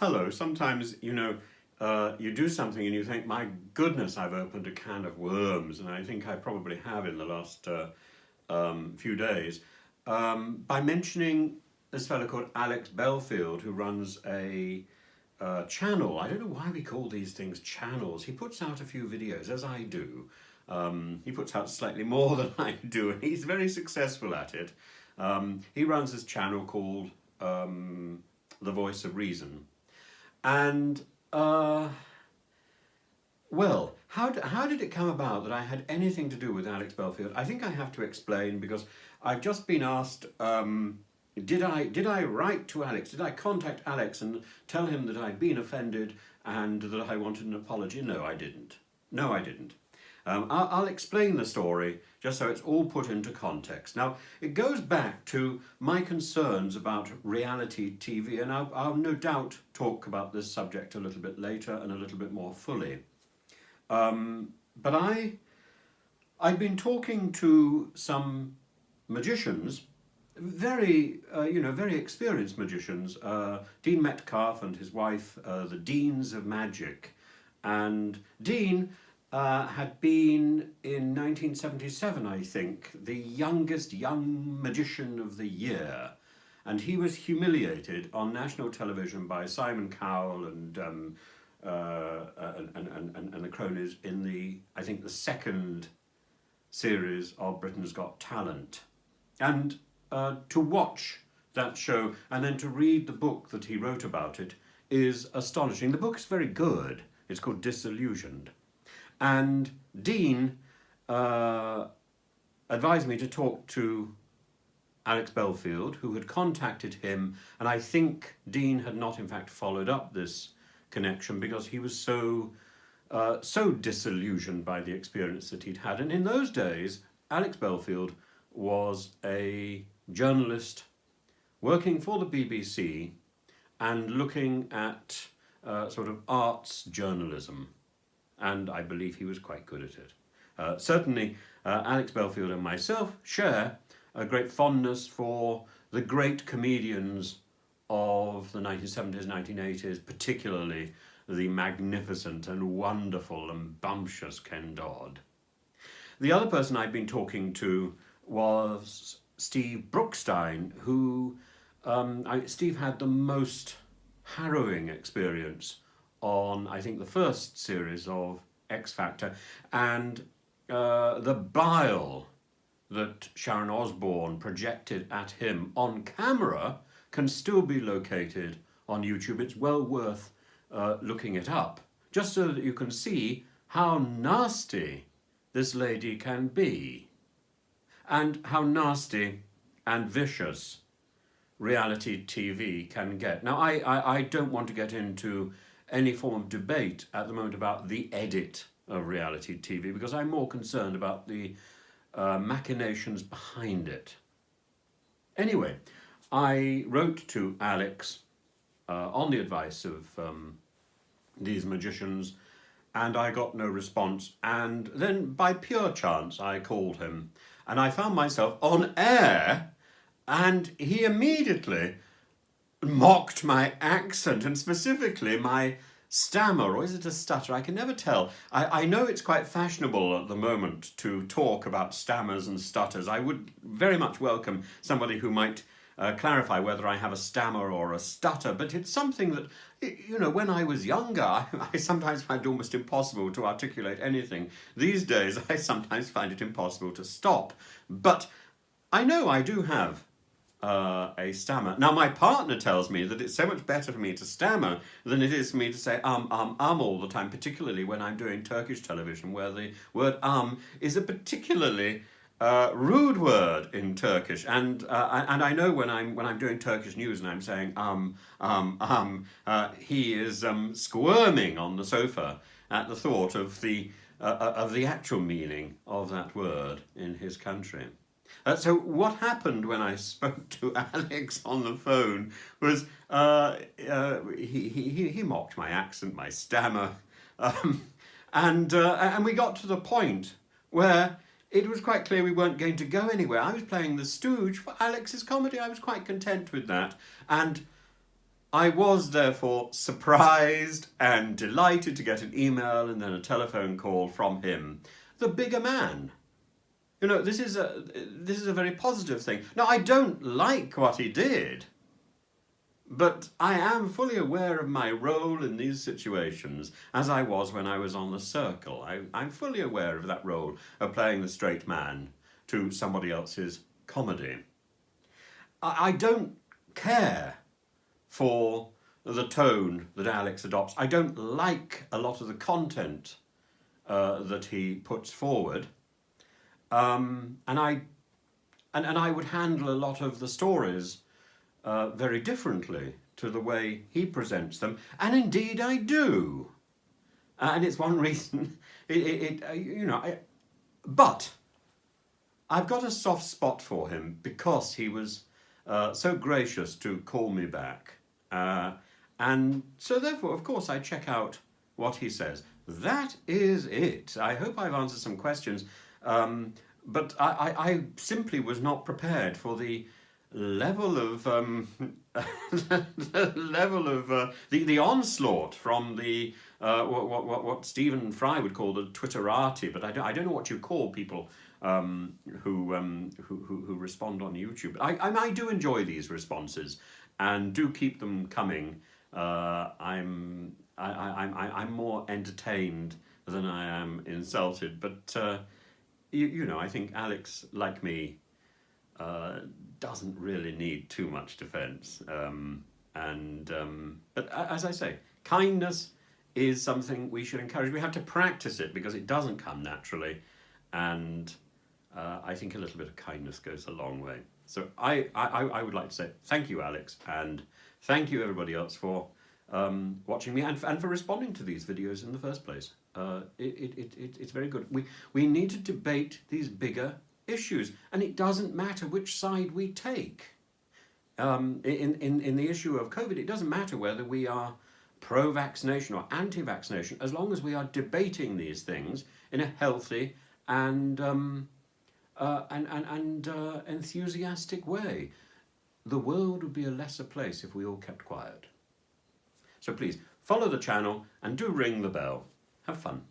Hello. Sometimes, you do something and you think, my goodness, I've opened a can of worms, and I think I probably have in the last few days, by mentioning this fellow called Alex Belfield, who runs a channel. I don't know why we call these things channels. He puts out a few videos, as I do. He puts out slightly more than I do, and he's very successful at it. He runs this channel called The Voice of Reason. And, well, how did it come about that I had anything to do with Alex Belfield? I think I have to explain, because I've just been asked, did I write to Alex? Did I contact Alex and tell him that I'd been offended and that I wanted an apology? No, I didn't. No, I didn't. I'll explain the story just so it's all put into context. Now, it goes back to my concerns about reality TV, and I'll no doubt talk about this subject a little bit later and a little bit more fully. But I'd been talking to some magicians, very experienced magicians, Dean Metcalf and his wife, the Deans of Magic. And Dean had been, in 1977, I think, the youngest young magician of the year. And he was humiliated on national television by Simon Cowell and the cronies in the second series of Britain's Got Talent. And to watch that show and then to read the book that he wrote about it is astonishing. The book is very good. It's called Disillusioned. And Dean advised me to talk to Alex Belfield, who had contacted him, and I think Dean had not in fact followed up this connection because he was so disillusioned by the experience that he'd had. And in those days, Alex Belfield was a journalist working for the BBC and looking at sort of arts journalism. And I believe he was quite good at it. Certainly, Alex Belfield and myself share a great fondness for the great comedians of the 1970s, 1980s, particularly the magnificent and wonderful and bumptious Ken Dodd. The other person I'd been talking to was Steve Brookstein, who Steve had the most harrowing experience on, I think, the first series of X Factor, and the bile that Sharon Osbourne projected at him on camera can still be located on YouTube. It's well worth looking it up, just so that you can see how nasty this lady can be, and how nasty and vicious reality TV can get. Now, I don't want to get into any form of debate at the moment about the edit of reality TV, because I'm more concerned about the machinations behind it. Anyway, I wrote to Alex on the advice of these magicians, and I got no response. And then, by pure chance, I called him, and I found myself on air, and he immediately mocked my accent, and specifically my stammer, or is it a stutter? I can never tell. I know it's quite fashionable at the moment to talk about stammers and stutters. I would very much welcome somebody who might clarify whether I have a stammer or a stutter, but it's something that, when I was younger, I sometimes find it almost impossible to articulate anything. These days, I sometimes find it impossible to stop. But I know I do have a stammer. Now, my partner tells me that it's so much better for me to stammer than it is for me to say all the time, particularly when I'm doing Turkish television, where the word is a particularly rude word in Turkish, and I know when I'm doing Turkish news and I'm saying he is squirming on the sofa at the thought of the actual meaning of that word in his country. So what happened when I spoke to Alex on the phone was he mocked my accent, my stammer, and we got to the point where it was quite clear we weren't going to go anywhere. I was playing the stooge for Alex's comedy. I was quite content with that. And I was therefore surprised and delighted to get an email and then a telephone call from him, the bigger man. You know, this is a very positive thing. Now, I don't like what he did, but I am fully aware of my role in these situations, as I was when I was on the Circle. I'm fully aware of that role of playing the straight man to somebody else's comedy. I don't care for the tone that Alex adopts. I don't like a lot of the content that he puts forward, and I would handle a lot of the stories very differently to the way he presents them, and indeed I do. And it's one reason, but I've got a soft spot for him because he was so gracious to call me back. And so therefore, of course, I check out what he says. That is it. I hope I've answered some questions, but I simply was not prepared for the level of the onslaught from the what Stephen Fry would call the Twitterati, but I don't know what you call people who respond on YouTube. I do enjoy these responses and do keep them coming. I'm more entertained than I am insulted, but I think Alex, like me, doesn't really need too much defense. But as I say, kindness is something we should encourage. We have to practice it because it doesn't come naturally, and I think a little bit of kindness goes a long way. So I would like to say thank you, Alex, and thank you everybody else for watching me and for responding to these videos in the first place. It's very good. We need to debate these bigger issues, and it doesn't matter which side we take. In the issue of COVID, it doesn't matter whether we are pro-vaccination or anti-vaccination, as long as we are debating these things in a healthy and enthusiastic way. The world would be a lesser place if we all kept quiet. So please follow the channel and do ring the bell. Have fun.